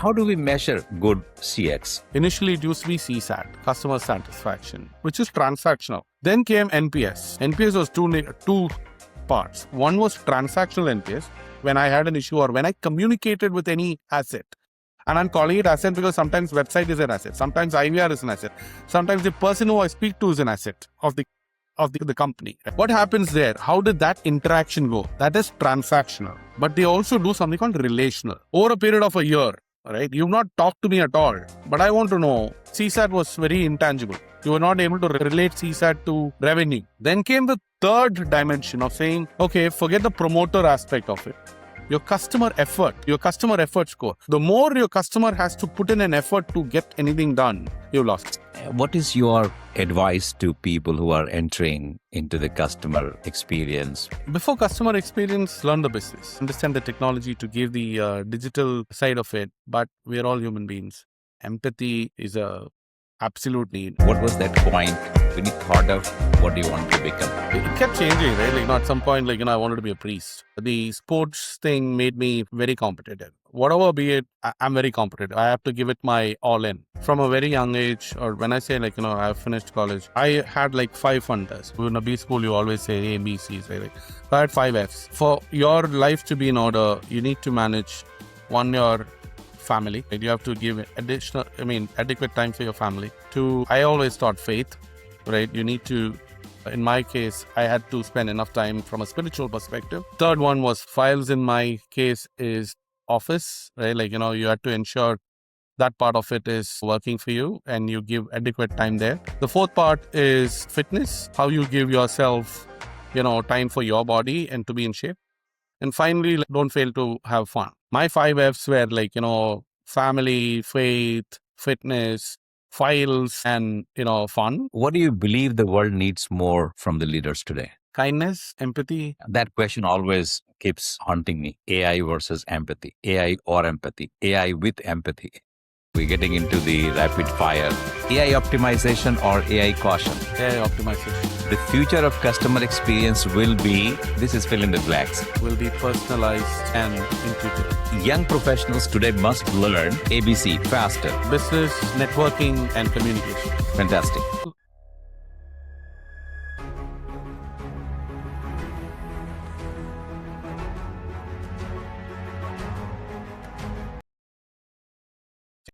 How do we measure good CX? Initially, it used to be CSAT, customer satisfaction, which is transactional. Then came NPS. NPS was two parts. One was transactional NPS, when I had an issue or when I communicated with any asset. And I'm calling it asset because sometimes website is an asset, sometimes IVR is an asset, sometimes the person who I speak to is an asset of the company. What happens there? How did that interaction go? That is transactional. But they also do something called relational. Over a period of a year, right? You've not talked to me at all, but I want to know. CSAT was very intangible. You were not able to relate CSAT to revenue. Then came the third dimension of saying, okay, forget the promoter aspect of it. Your customer effort score. The more your customer has to put in an effort to get anything done, you lost. What is your advice to people who are entering into the customer experience? Before customer experience, learn the business. Understand the technology to give the digital side of it. But we are all human beings. Empathy is a absolute need. What was that point when you thought of what you want to become? It kept changing, right? At some point, I wanted to be a priest. The sports thing made me very competitive. Whatever be it, I'm very competitive. I have to give it my all in. From a very young age, or when I say I finished college, I had 5 fun tests. In a B school, you always say A, B, C, right? So I had 5 Fs. For your life to be in order, you need to manage your family. You have to give adequate time for your family. 2, I always taught faith, right? You need to, in my case, I had to spend enough time from a spiritual perspective. 3rd one was files. In my case is office, right? You had to ensure that part of it is working for you and you give adequate time there. The 4th part is fitness, how you give yourself, time for your body and to be in shape. And finally, don't fail to have fun. My 5 Fs were family, faith, fitness, files, and, fun. What do you believe the world needs more from the leaders today? Kindness, empathy. That question always keeps haunting me. AI versus empathy. AI or empathy. AI with empathy. We're getting into the rapid fire. AI optimization or AI caution? AI optimization. The future of customer experience will be, this is fill in the blanks. Will be personalized and intuitive. Young professionals today must learn ABC faster. Business, networking, and communication. Fantastic.